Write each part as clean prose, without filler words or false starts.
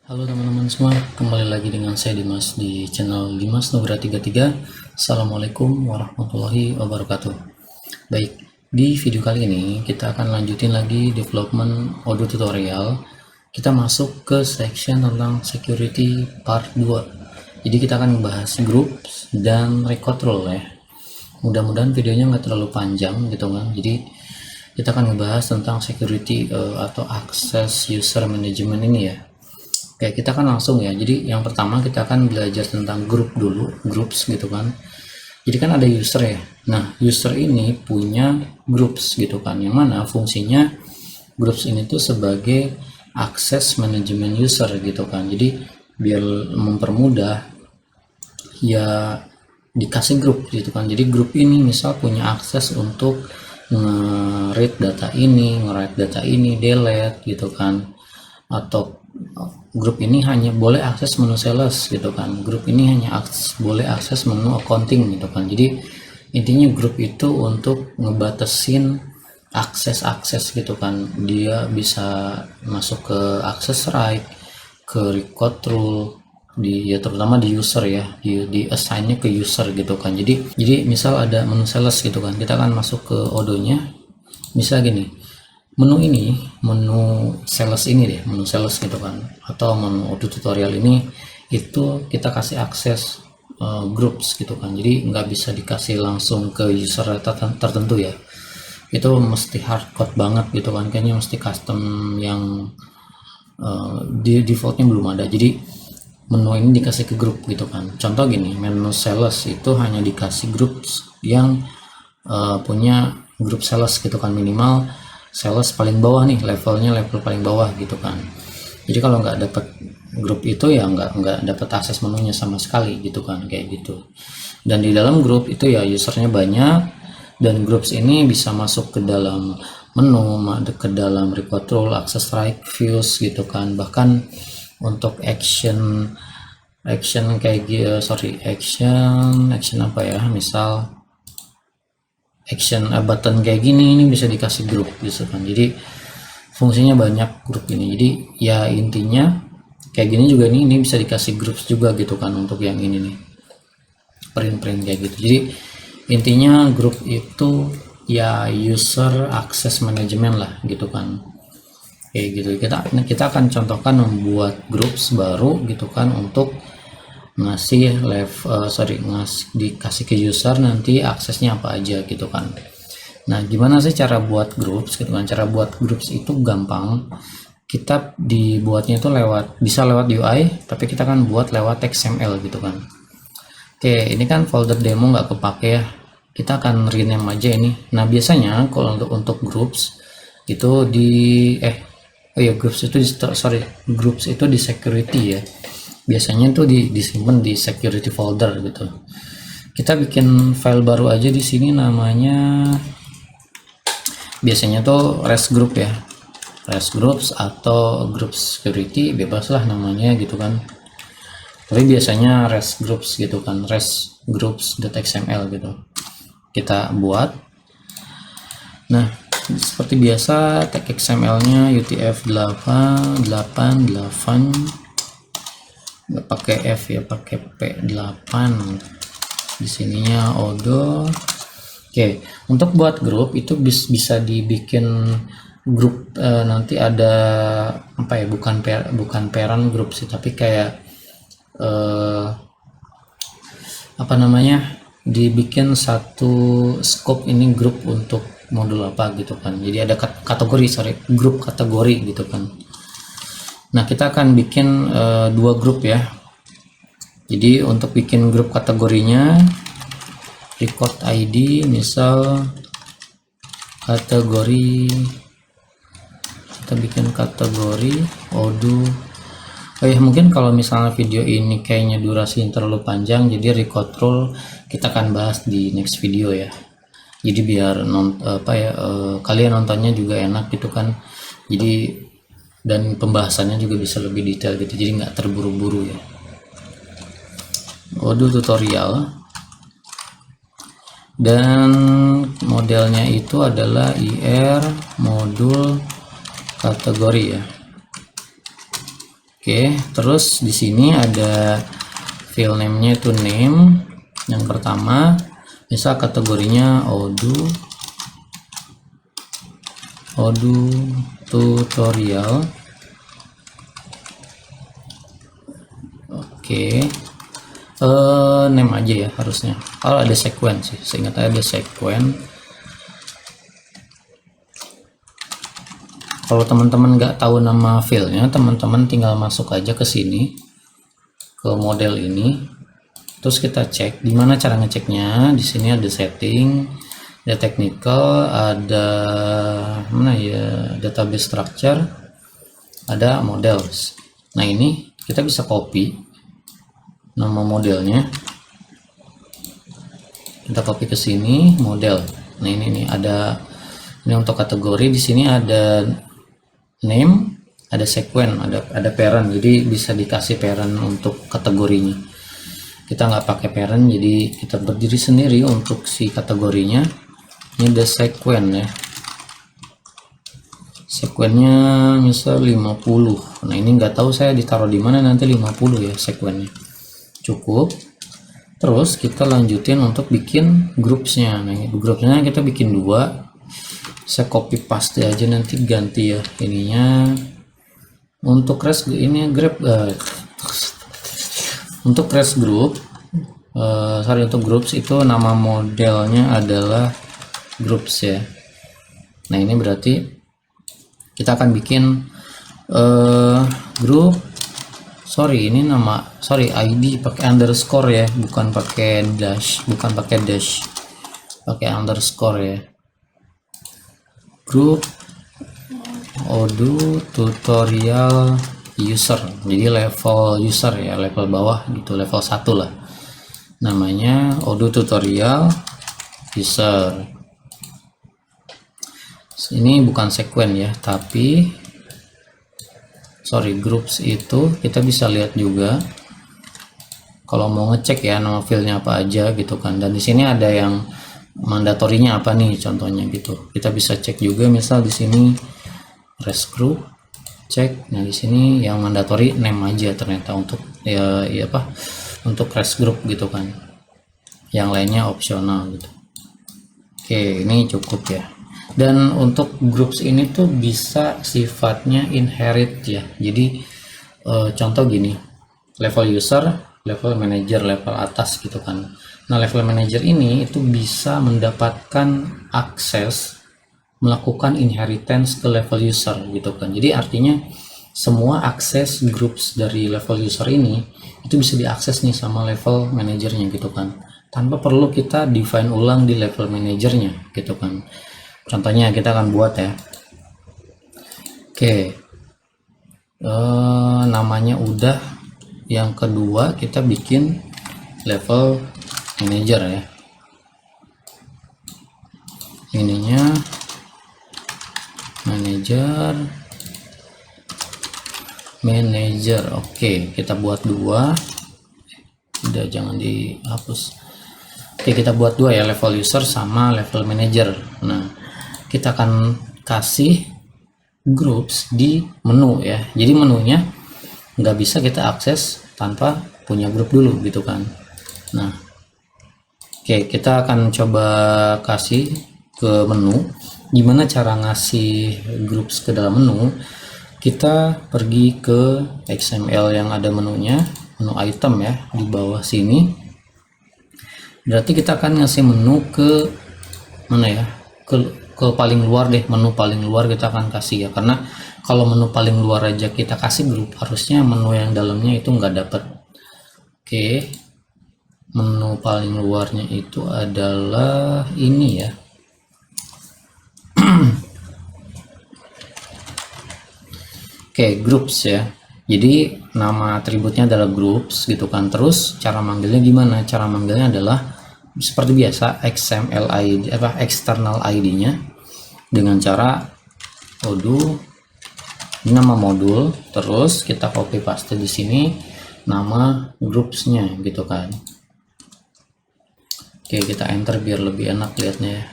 Halo teman-teman semua, kembali lagi dengan saya Dimas di channel Dimas Nugra 33. Assalamualaikum warahmatullahi wabarakatuh. Baik, di video kali ini kita akan lanjutin lagi development audio tutorial. Kita masuk ke section tentang security part 2. Jadi kita akan membahas groups dan record role ya. Mudah-mudahan videonya nggak terlalu panjang gitu kan. Jadi kita akan membahas tentang security atau access user management ini ya. Oke, kita akan langsung ya. Jadi yang pertama kita akan belajar tentang grup dulu, groups gitu kan. Jadi kan ada user ya. Nah, user ini punya groups gitu kan. Yang mana fungsinya groups ini tuh sebagai akses manajemen user gitu kan. Jadi biar mempermudah ya dikasih grup gitu kan. Jadi grup ini misal punya akses untuk nge-read data ini, nge-write data ini, delete gitu kan. Atau grup ini hanya boleh akses menu sales gitu kan, grup ini hanya boleh akses menu accounting gitu kan. Jadi intinya grup itu untuk ngebatasin akses gitu kan, dia bisa masuk ke access right, ke record rule ya terutama di user ya, di assignnya ke user gitu kan. Jadi misal ada menu sales gitu kan, kita akan masuk ke odonya, misal gini, menu sales ini deh, menu sales gitu kan, atau menu audio tutorial ini itu kita kasih akses groups gitu kan. Jadi nggak bisa dikasih langsung ke user tertentu ya, itu mesti hardcode banget gitu kan, kayaknya mesti custom yang di defaultnya belum ada. Jadi menu ini dikasih ke grup gitu kan. Contoh gini, menu sales itu hanya dikasih groups yang punya grup sales gitu kan, minimal sales paling bawah nih, level paling bawah gitu kan. Jadi kalau nggak dapat grup itu ya nggak dapat akses menunya sama sekali gitu kan, kayak gitu. Dan di dalam grup itu ya usernya banyak, dan groups ini bisa masuk ke dalam menu, ke dalam record rule, access right, views gitu kan. Bahkan untuk action kayak action apa ya, misal action button kayak gini, ini bisa dikasih grup gitu kan. Jadi fungsinya banyak grup ini. Jadi ya intinya kayak gini juga nih, ini bisa dikasih grup juga gitu kan, untuk yang ini nih, print kayak gitu. Jadi intinya grup itu ya user access management lah gitu kan, kayak gitu. Kita akan contohkan membuat groups baru gitu kan, untuk ngasih dikasih ke user nanti aksesnya apa aja gitu kan. Nah, gimana sih cara buat groups gitu kan? Cara buat groups itu gampang. Kita dibuatnya itu bisa lewat UI, tapi kita kan buat lewat XML gitu kan. Oke, ini kan folder demo nggak kepake ya, kita akan rename aja ini. Nah, biasanya kalau untuk groups itu groups itu di security ya, biasanya tuh disimpan di security folder gitu. Kita bikin file baru aja di sini, namanya biasanya tuh rest group ya, rest groups atau group security, bebas lah namanya gitu kan. Tapi biasanya rest groups gitu kan, rest groups.xml gitu kita buat. Nah, seperti biasa tag XML nya UTF-8 nggak pakai F ya, pakai P8 di sininya odo. Oke, untuk buat grup itu bisa dibikin grup nanti ada apa ya, bukan parent grup sih, tapi kayak apa namanya, dibikin satu scope ini grup untuk modul apa gitu kan. Jadi ada grup kategori gitu kan. Nah, kita akan bikin dua grup ya. Jadi untuk bikin grup kategorinya, record ID, misal kategori, kita bikin kategori audio. Oh ya, mungkin kalau misalnya video ini kayaknya durasi terlalu panjang, jadi record rule kita akan bahas di next video ya. Jadi biar kalian nontonnya juga enak gitu kan. Jadi dan pembahasannya juga bisa lebih detail gitu, jadi nggak terburu-buru ya. Audio tutorial, dan modelnya itu adalah IR modul kategori ya. Oke, terus di sini ada file name-nya itu name. Yang pertama, misal kategorinya Odoo tutorial. Oke, name aja ya harusnya. Kalau ada sequence sih, seingat ada sequence. Kalau teman-teman nggak tahu nama filenya, teman-teman tinggal masuk aja ke sini, ke model ini, terus kita cek. Gimana cara ngeceknya? Di sini ada setting, ada technical, ada mana ya, database structure, ada models. Nah ini kita bisa copy nama modelnya, kita copy ke sini model. Nah ini ada, ini untuk kategori. Di sini ada name, ada sequence, ada parent, jadi bisa dikasih parent untuk kategorinya. Kita nggak pakai parent, jadi kita berdiri sendiri untuk si kategorinya. Ini ada sequence ya, sequence-nya misal 50. Nah ini nggak tahu saya ditaruh di mana, nanti 50 ya sequence-nya cukup. Terus kita lanjutin untuk bikin groupsnya. Nah groupsnya kita bikin 2. Saya copy paste aja, nanti ganti ya ininya. Untuk REST ini grab untuk REST group, untuk groups itu nama modelnya adalah groups ya. Nah ini berarti kita akan bikin grup, ini nama ID pakai underscore ya, bukan pakai dash, pakai underscore ya. Grup Odoo tutorial user, jadi level user ya, level bawah gitu, level 1 lah, namanya Odoo tutorial user. Ini bukan sequence ya, tapi groups itu kita bisa lihat juga kalau mau ngecek ya nama filenya apa aja gitu kan. Dan di sini ada yang mandatorinya apa nih contohnya gitu, kita bisa cek juga. Misal di sini REST group cek, nah di sini yang mandatory name aja ternyata untuk untuk REST group gitu kan, yang lainnya opsional gitu. Oke, ini cukup ya. Dan untuk groups ini tuh bisa sifatnya inherit ya, jadi contoh gini, level user, level manager, level atas gitu kan. Nah level manager ini itu bisa mendapatkan akses melakukan inheritance ke level user gitu kan. Jadi artinya semua akses groups dari level user ini itu bisa diakses nih sama level manajernya gitu kan, tanpa perlu kita define ulang di level manajernya gitu kan. Contohnya kita akan buat ya. Oke, namanya udah. Yang kedua kita bikin level manager ya, ininya manager. Oke, kita buat 2. Udah, jangan dihapus. Oke, kita buat 2 ya, level user sama level manager. Nah kita akan kasih groups di menu ya, jadi menunya nggak bisa kita akses tanpa punya grup dulu gitu kan. Nah oke, kita akan coba kasih ke menu. Gimana cara ngasih groups ke dalam menu? Kita pergi ke XML yang ada menunya, menu item ya, di bawah sini. Berarti kita akan ngasih menu ke mana ya, ke paling luar deh, menu paling luar kita akan kasih ya, karena kalau menu paling luar aja kita kasih grup, harusnya menu yang dalamnya itu nggak dapet. Oke, menu paling luarnya itu adalah ini ya. Oke, groups ya, jadi nama atributnya adalah groups gitu kan. Terus cara manggilnya gimana? Cara manggilnya adalah seperti biasa, XML ID external ID-nya dengan cara Odoo, ini nama modul, terus kita copy paste di sini nama groupsnya gitu kan. Oke, kita enter biar lebih enak lihatnya ya.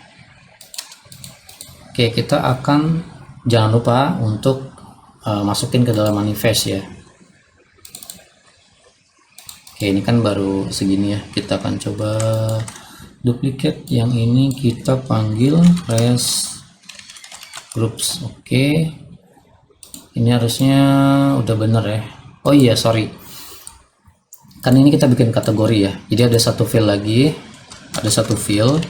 Oke, kita akan jangan lupa untuk masukin ke dalam manifest ya. Oke, ini kan baru segini ya, kita akan coba duplicate yang ini, kita panggil res groups. Oke, ini harusnya udah bener ya. Oh iya, sorry, kan ini kita bikin kategori ya, jadi ada satu field lagi, ada satu field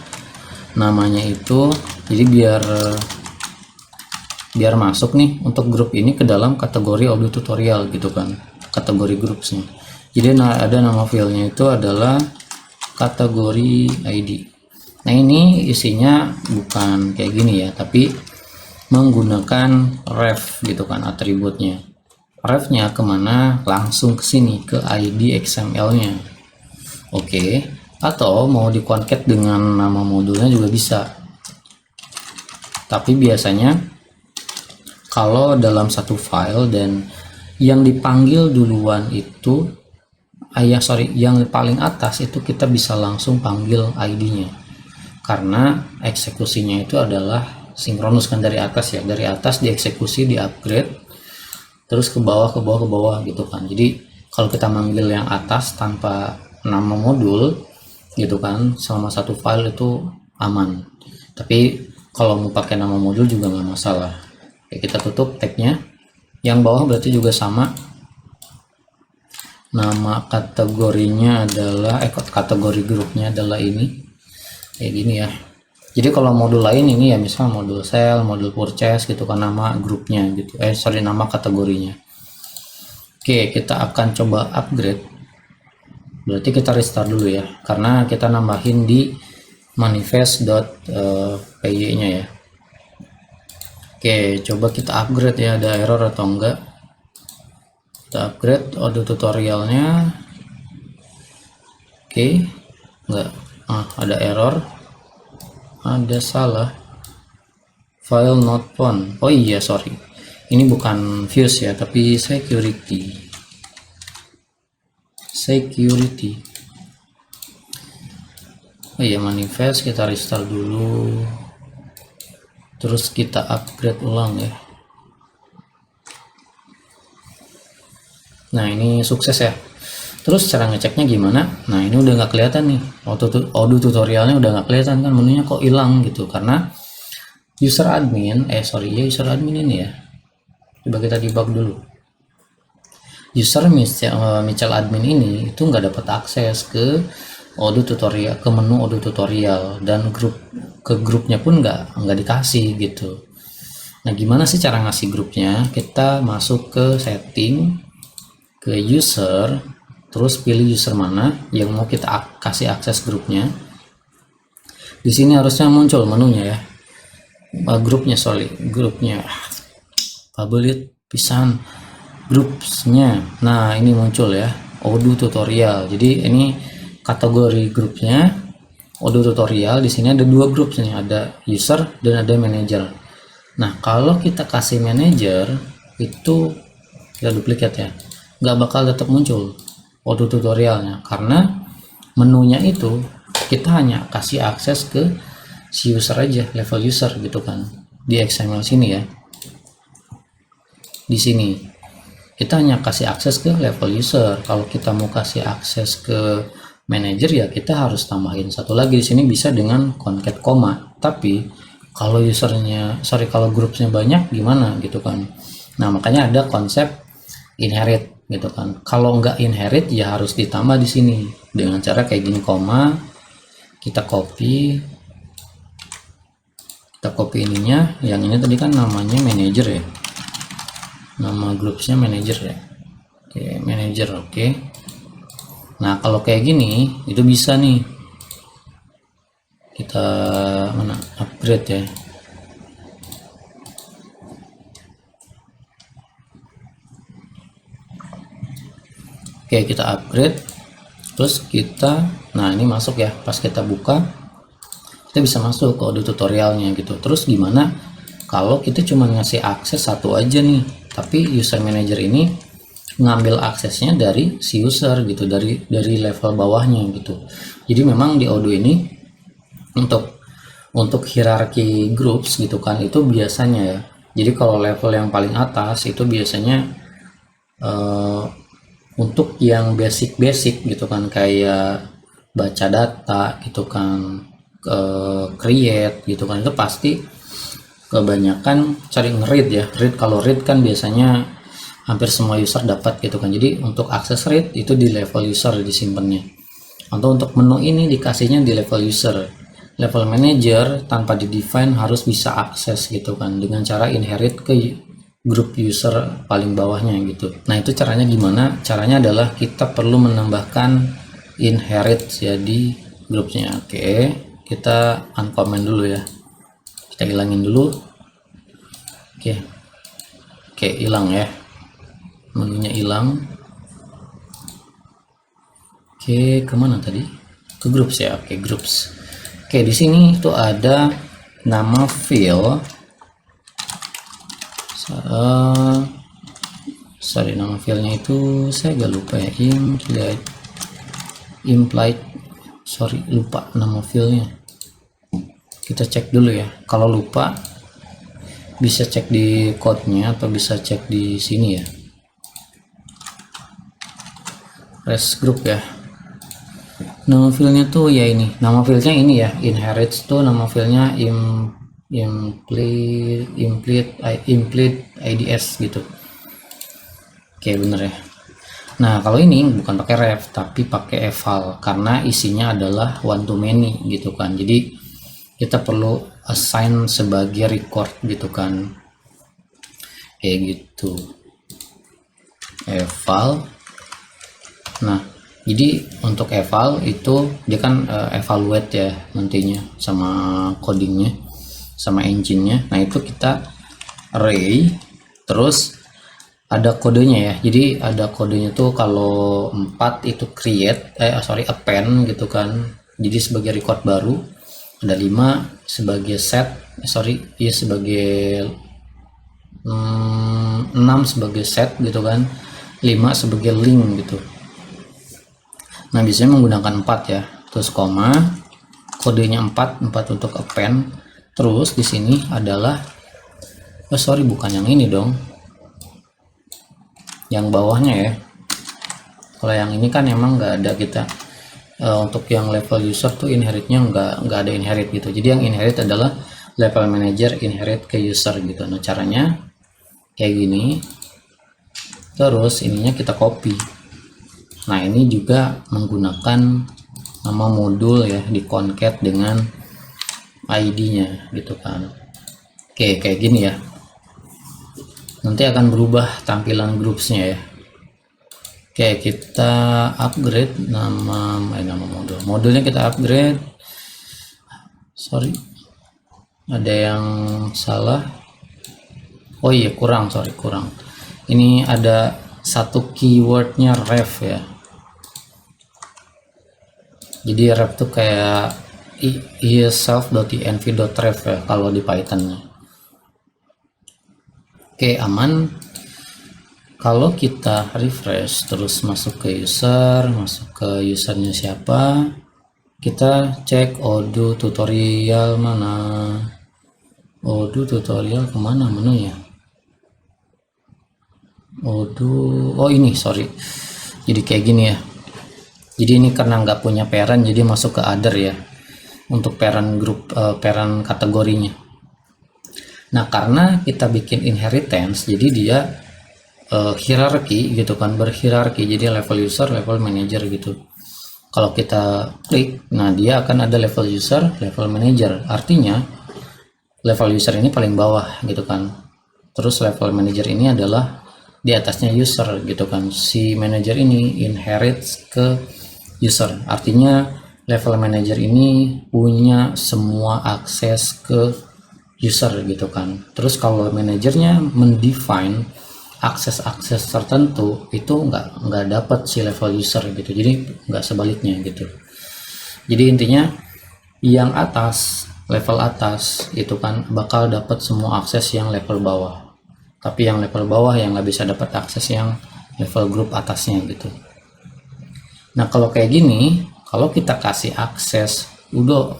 namanya itu, jadi biar masuk nih untuk grup ini ke dalam kategori audio tutorial gitu kan, kategori groupsnya. Jadi ada nama filenya itu adalah kategori ID. Nah ini isinya bukan kayak gini ya, tapi menggunakan ref gitu kan, atributnya. Refnya kemana? Langsung ke sini, ke ID XML-nya. Oke, atau mau dikoncat dengan nama modulnya juga bisa. Tapi biasanya kalau dalam satu file dan yang dipanggil duluan itu yang paling atas itu kita bisa langsung panggil ID-nya, karena eksekusinya itu adalah sinkronus kan, dari atas ya, dari atas dieksekusi, di upgrade, terus ke bawah gitu kan. Jadi kalau kita manggil yang atas tanpa nama modul gitu kan, selama satu file itu aman. Tapi kalau mau pakai nama modul juga nggak masalah. Oke, kita tutup tagnya. Yang bawah berarti juga sama, nama kategorinya adalah kategori grupnya adalah ini, kayak gini ya. Jadi kalau modul lain ini ya, misal modul sell, modul purchase gitu kan, nama grupnya gitu, nama kategorinya. Oke, kita akan coba upgrade. Berarti kita restart dulu ya, karena kita nambahin di manifest.py nya ya. Oke, coba kita upgrade ya, ada error atau enggak. Kita upgrade audio tutorialnya. Oke, enggak, ada error, ada salah, file not found. Oh iya, sorry, ini bukan views ya, tapi security. Oh iya, manifest, kita restart dulu, terus kita upgrade ulang ya. Nah ini sukses ya. Terus cara ngeceknya gimana? Nah ini udah nggak kelihatan nih, audio tutorialnya udah nggak kelihatan kan, menunya kok hilang gitu, karena user admin user admin ini ya. Coba kita debug dulu. User Michel admin ini itu nggak dapat akses ke audio tutorial, ke menu audio tutorial, dan ke grupnya pun nggak dikasih gitu. Nah gimana sih cara ngasih grupnya? Kita masuk ke setting, ke user, terus pilih user mana yang mau kita kasih akses grupnya. Di sini harusnya muncul menunya ya, grupnya pabelit pisan groupsnya. Nah ini muncul ya, audio tutorial. Jadi ini kategori grupnya audio tutorial. Di sini ada dua grup nih, ada user dan ada manager. Nah kalau kita kasih manager itu, kita duplikat ya, nggak bakal tetap muncul audio tutorialnya, karena menunya itu kita hanya kasih akses ke si user aja, level user gitu kan, di XML sini ya. Di sini kita hanya kasih akses ke level user. Kalau kita mau kasih akses ke manager ya kita harus tambahin satu lagi. Di sini bisa dengan concat koma, tapi kalau kalau grupnya banyak gimana gitu kan. Nah makanya ada konsep inherit gitu kan. Kalau nggak inherit ya harus ditambah di sini dengan cara kayak gini, koma, kita copy ininya. Yang ini tadi kan namanya manager ya, nama groupsnya manager ya. Oke, manager. Oke, nah kalau kayak gini itu bisa nih kita upgrade ya. Oke, kita upgrade, terus kita, nah ini masuk ya, pas kita buka kita bisa masuk ke audio tutorialnya gitu. Terus gimana kalau kita cuma ngasih akses satu aja nih, tapi user manager ini ngambil aksesnya dari si user gitu, dari level bawahnya gitu. Jadi memang di audio ini untuk hierarki groups gitu kan, itu biasanya ya, jadi kalau level yang paling atas itu biasanya Untuk yang basic-basic gitu kan, kayak baca data gitu kan, create gitu kan, itu pasti kebanyakan cari nge-read ya. Read, kalau read kan biasanya hampir semua user dapat gitu kan. Jadi untuk akses read itu di level user disimpannya. Atau untuk menu ini dikasihnya di level user. Level manager tanpa di define harus bisa akses gitu kan, dengan cara inherit ke grup user paling bawahnya gitu. Nah itu caranya gimana? Caranya adalah kita perlu menambahkan inherit ya di grupnya. Oke, kita uncomment dulu ya, kita hilangin dulu. Oke, hilang ya, menunya hilang. Oke, kemana tadi? Ke groups ya. Oke, groups. Oke, di sini itu ada nama field. Sorry, nama filenya itu saya agak lupa ya. Implied. Sorry, lupa nama filenya. Kita cek dulu ya. Kalau lupa, bisa cek di code-nya atau bisa cek di sini ya. Rest group ya. Nama filenya tuh ya ini, nama filenya ini ya, inherits tuh nama filenya implit IDS gitu. Oke, bener ya. Nah kalau ini bukan pakai ref tapi pakai eval, karena isinya adalah one to many gitu kan. Jadi kita perlu assign sebagai record gitu kan, kayak gitu, eval. Nah jadi untuk eval itu dia kan evaluate ya nantinya sama codingnya sama engine-nya. Nah itu kita array, terus ada kodenya ya. Jadi ada kodenya tuh kalau 4 itu create append gitu kan, jadi sebagai record baru. Ada 5 sebagai set, sebagai 6 sebagai set gitu kan, 5 sebagai link gitu. Nah biasanya menggunakan 4 ya, terus koma, kodenya 4 untuk append. Terus di sini adalah bukan yang ini dong, yang bawahnya ya. Kalau yang ini kan emang nggak ada kita. Untuk yang level user tuh inheritnya nggak ada inherit gitu. Jadi yang inherit adalah level manager inherit ke user gitu. Nah caranya kayak gini. Terus ininya kita copy. Nah ini juga menggunakan nama modul ya, di concat dengan ID-nya gitu kan. Oke, kayak gini ya. Nanti akan berubah tampilan groupsnya ya. Oke, kita upgrade nama modul. Modulnya kita upgrade. Sorry, ada yang salah. Oh iya, kurang. Ini ada satu keywordnya ref ya. Jadi ref tuh kayak self.env.ref ya kalau di Python-nya. Oke, aman. Kalau kita refresh terus masuk ke usernya siapa, kita cek Odoo tutorial mana. Odoo tutorial kemana menunya? Odoo, oh ini sorry. Jadi kayak gini ya. Jadi ini karena nggak punya parent, jadi masuk ke other ya, untuk parent group, parent kategorinya. Nah karena kita bikin inheritance, jadi dia hierarki gitu kan, berhierarki. Jadi level user, level manager gitu. Kalau kita klik, nah dia akan ada level user, level manager. Artinya level user ini paling bawah gitu kan. Terus level manager ini adalah di atasnya user gitu kan. Si manager ini inherits ke user. Artinya level manager ini punya semua akses ke user gitu kan. Terus kalau manajernya mendefine akses tertentu, itu nggak dapat si level user gitu. Jadi nggak sebaliknya gitu. Jadi intinya yang atas, level atas itu kan bakal dapat semua akses yang level bawah. Tapi yang level bawah yang nggak bisa dapat akses yang level grup atasnya gitu. Nah kalau kayak gini, kalau kita kasih akses Odoo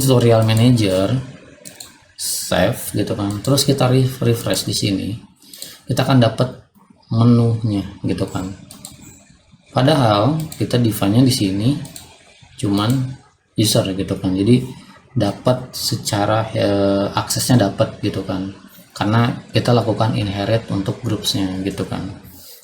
tutorial manager, save gitu kan, terus kita refresh di sini, kita akan dapat menunya gitu kan. Padahal kita define-nya di sini cuman user gitu kan. Jadi dapat secara aksesnya dapat gitu kan. Karena kita lakukan inherit untuk groupsnya gitu kan.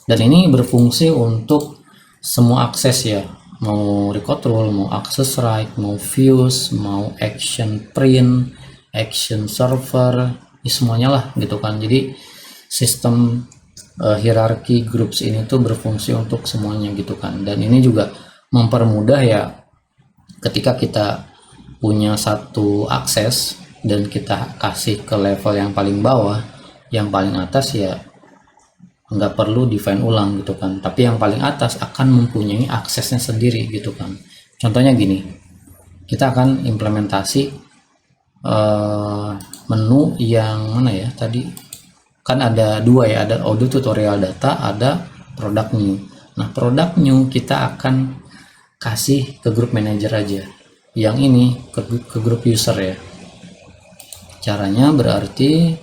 Dan ini berfungsi untuk semua akses ya. Mau record rule, mau access right, mau views, mau action print, action server, ya semuanya lah gitu kan. Jadi sistem hierarki groups ini tuh berfungsi untuk semuanya gitu kan. Dan ini juga mempermudah ya ketika kita punya satu akses dan kita kasih ke level yang paling bawah, yang paling atas ya nggak perlu define ulang gitu kan, tapi yang paling atas akan mempunyai aksesnya sendiri gitu kan. Contohnya gini, kita akan implementasi menu yang mana ya, tadi kan ada dua ya, ada audio tutorial data, ada product new. Nah product new kita akan kasih ke group manager aja, yang ini ke grup user ya. Caranya berarti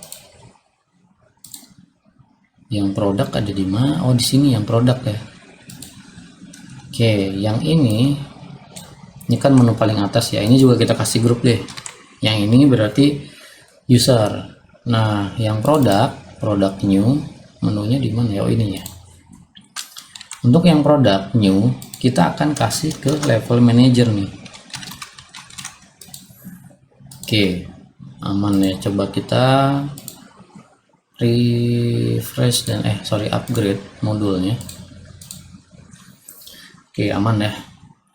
yang produk ada di mana? Oh di sini yang produk ya. Oke, yang ini kan menu paling atas ya. Ini juga kita kasih grup deh. Yang ini berarti user. Nah, yang produk new, menunya di mana ya? Oh ini ya. Untuk yang produk new, kita akan kasih ke level manager nih. Oke, aman ya. Coba kita refresh dan upgrade modulnya. Oke, aman ya,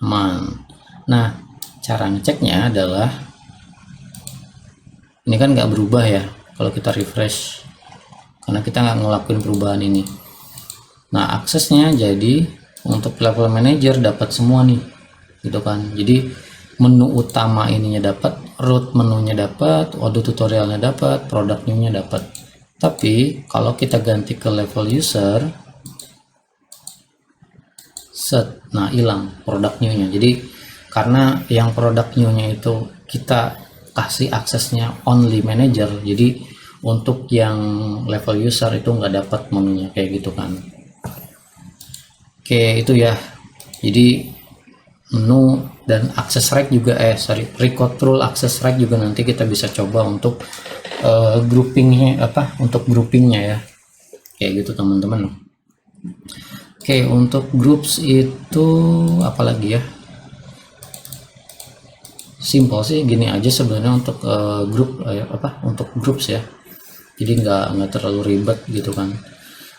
aman. Nah cara ngeceknya adalah ini kan nggak berubah ya kalau kita refresh, karena kita nggak ngelakuin perubahan ini. Nah aksesnya jadi untuk level manager dapat semua nih gitu kan. Jadi menu utama ininya dapat, root menunya dapat, audio tutorialnya dapat, product new-nya dapat. Tapi kalau kita ganti ke level user, set, nah hilang product new-nya. Jadi karena yang product new-nya itu kita kasih aksesnya only manager, jadi untuk yang level user itu nggak dapat menunya kayak gitu kan. Oke itu ya. Jadi menu dan akses right juga record rule access right juga nanti kita bisa coba untuk groupingnya untuk groupingnya ya kayak gitu teman-teman. Oke untuk groups itu apalagi ya, simple sih gini aja sebenarnya untuk grup untuk groups ya, jadi nggak terlalu ribet gitu kan.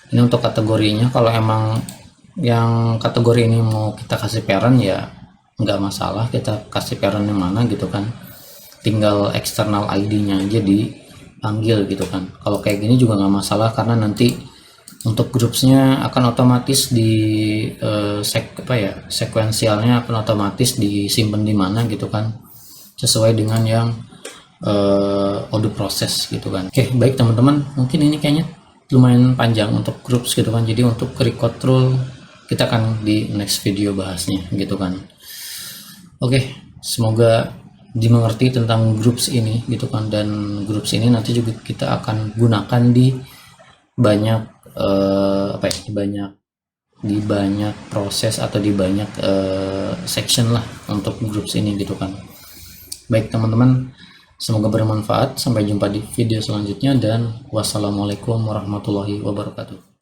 Ini untuk kategorinya, kalau emang yang kategori ini mau kita kasih parent ya nggak masalah, kita kasih parent yang mana gitu kan, tinggal external ID-nya aja dipanggil gitu kan. Kalau kayak gini juga nggak masalah, karena nanti untuk groupsnya akan otomatis di sekuensialnya akan otomatis disimpan di mana gitu kan, sesuai dengan yang audio proses gitu kan. Oke baik teman-teman, mungkin ini kayaknya lumayan panjang untuk groups gitu kan. Jadi untuk record rule kita akan di next video bahasnya gitu kan. Oke, semoga dimengerti tentang groups ini gitu kan. Dan groups ini nanti juga kita akan gunakan di banyak di banyak proses atau di banyak section lah untuk groups ini gitu kan. Baik teman-teman, semoga bermanfaat. Sampai jumpa di video selanjutnya dan wassalamualaikum warahmatullahi wabarakatuh.